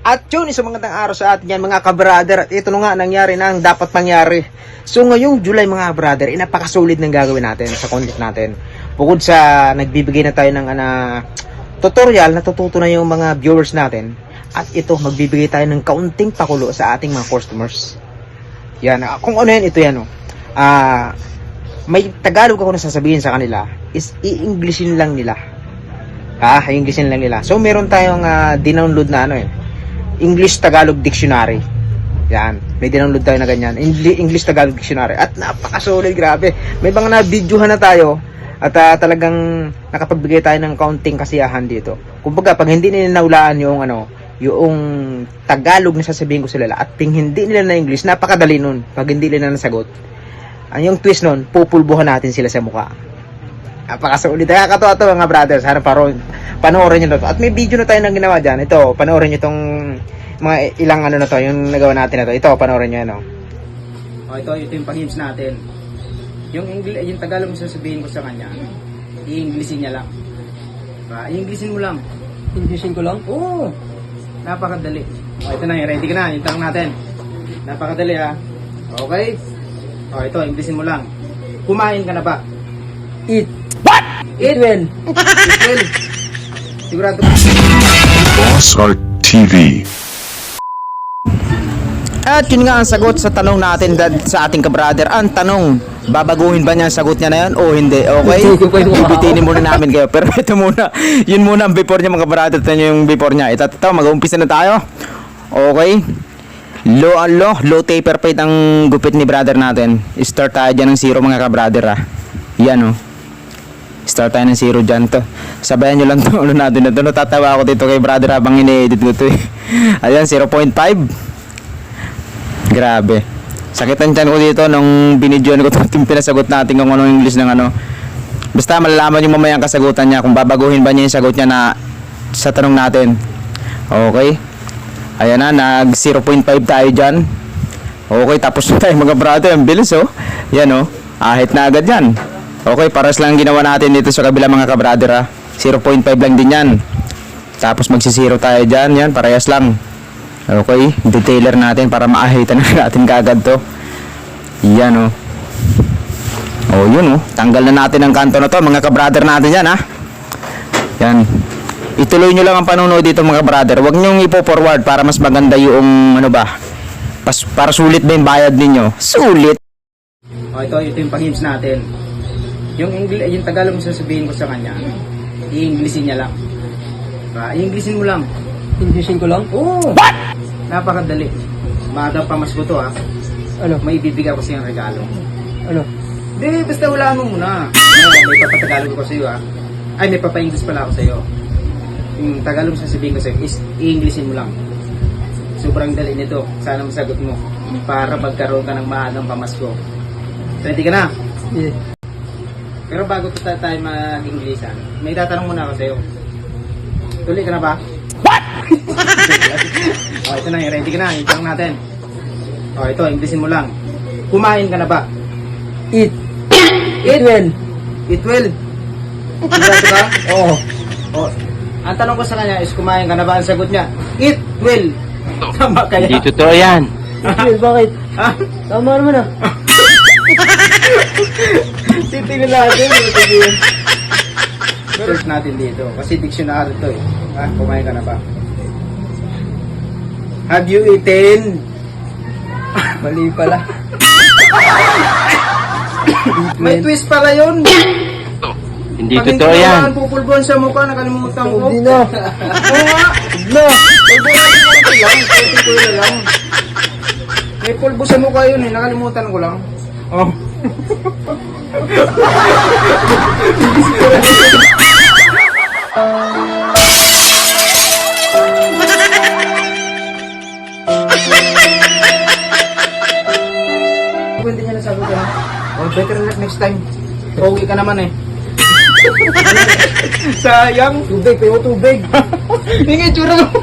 At yun, isang magandang araw sa atin yan mga kabrader. At ito na nga nangyari na ang dapat mangyari. So ngayong July mga kabrader, napakasolid ng gagawin natin sa content natin. Bukod sa nagbibigay na tayo ng tutorial, natututo na yung mga viewers natin. At ito, magbibigay tayo ng kaunting pakulo sa ating mga customers. Yan, kung ano yan, ito yan. May Tagalog ako na sasabihin sa kanila, is i-Englishin lang nila. I-Englishin lang nila. So meron tayong dinownload na English-Tagalog Dictionary. Yan. May dinownload tayo na ganyan. English-Tagalog Dictionary. At napakasolid, grabe. May mga na-videohan na tayo. At talagang nakapagbigay tayo ng kaunting kasiyahan dito. Kumbaga, pag hindi nila naulaan yung Tagalog na sasabihin ko sila at hindi nila na English, napakadali nun. Pag hindi nila nasagot. Yung twist nun, pupulbuhan natin sila sa mukha. Napakasolid. Nakakatawa to mga brothers. Sana panoorin nyo na to. At may video na tayo nang ginawa dyan. Ito, panoorin nyo itong mga ilang na to, yung nagawa natin na to. Ito, panoorin nyo ito yung pang-hymns natin. Yung Tagalog na sasabihin ko sa kanya, i-Englishin niya lang. I-Englishin mo lang. Englishin ko lang? Oo. Napakadali. Ito na, ready ka na. Yung tanong natin. Napakadali Okay? Ito, Englishin mo lang. Kumain ka na ba? Eat. What? Eat well. Eat well. Sigurado. Boss Art TV. At yun nga ang sagot sa tanong natin sa ating kabrader. Ang tanong, babaguhin ba niya ang sagot niya na yan o hindi? Okay? Bibitinin muna namin kayo. Pero ito muna, yun muna ang before niya mga kabrader. Ito yung before niya. Ito, mag-uumpisa na tayo. Okay? Low taper fade ang gupit ni brother natin. Start tayo dyan ng 0 mga kabrader Yan Start tayo ng 0 dyan to. Sabayan nyo lang to natin na to. Natatawa ako dito kay brother habang ine-edit ko to Ayan, 0.5. Grabe. Sakit ang tiyan ko dito nung binidyoan ko itong pinasagot natin kung anong English ng Basta malalaman nyo mamaya ang kasagutan niya kung babaguhin ba niya yung sagot niya na sa tanong natin. Okay? Ayan na, nag 0.5 tayo dyan. Okay, tapos na tayo mga brother. Ang bilis Yan ahit na agad yan. Okay, paras lang ginawa natin dito sa kabila mga kabrader 0.5 lang din yan. Tapos magsi-0 tayo dyan. Yan, parehas lang. Okay, detailer natin para maahitan natin kaagad to. Yan yun tanggal na natin ang kanto na to mga kabrader natin yan Yan. Ituloy nyo lang ang panonood dito mga brother. Huwag nyo ipo-forward para mas maganda yung para sulit ba yung bayad ninyo. Sulit. Ito yung pang-hymns natin. Yung Tagalog na sasabihin ko sa kanya, i-Englishin niya lang. I-Englishin mo lang. Englishin ko lang? Oo. What? Napakadali. Maagang pamasko to Ano? May ibibigay ko siyang regalo. Ano? Hindi, basta wala mo muna. May papatagalog ko sa iyo Ay, may papa-English pala ako sa iyo. Yung Tagalog sasabihin ko sa iyo is i-Englishin mo lang. Sobrang dali nito. Sana masagot mo para magkaroon ka ng maagang pamasko. Ready ka na? Yeah. Pero bago tayo mag-Englishan, may tatanong muna ako sa iyo. Tuloy ka na ba? What? Ito na, ready ka na. Yung tanong natin. Ito, Englishin mo lang. Kumain ka na ba? Eat. Eat well. Eat well. Sigurado ka? Oo. Ang tanong ko sa kanya is kumain ka na ba? Ang sagot niya, eat well. Tama kaya? Hindi totoo yan. Eat well, bakit? Tama naman Titingin natin. Search natin dito. Kasi dictionary to kumain ka na ba? Have you eaten? Mali pala. May twist pala yun. Hindi totoo yan. Pupulbuhan sa mukha, nakalimutan ko. Hindi na. Oo nga. Na. Pulbuhan lang. May pulbo sa mukha yun nakalimutan ko lang. Hindi niya nasagot better next time. Pauwi ka naman Sayang. Tubig, pero tubig. Hindi tsura mo.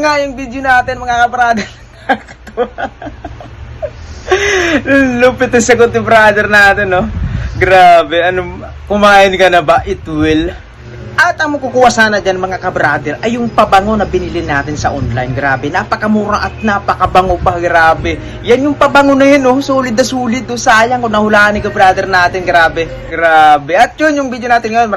nga yung video natin mga kabrother. Lupit ang sagot ni brother natin, no? Grabe, kumain ka na ba? It will. At ang makukuha sana dyan mga kabrother ay yung pabango na binili natin sa online. Grabe, napakamura at napakabango pa, grabe. Yan yung pabango na yun, oh. Solid na solid, oh. Sayang kung nahulaan ni kabrother natin, grabe. Grabe. At yun yung video natin ngayon.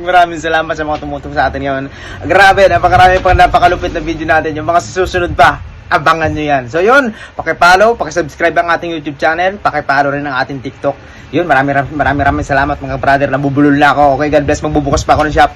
Maraming salamat sa mga tumutulong sa atin ngayon. Grabe, napakarami pang napakalupit na video natin. Yung mga susunod pa, abangan nyo yan. So yun, pakipollow, pakisubscribe ang ating YouTube channel, pakipollow rin ang ating TikTok. Yun, maraming salamat mga brother. Nabubulol na ako. Okay, God bless. Magbubukas pa ako ng shop.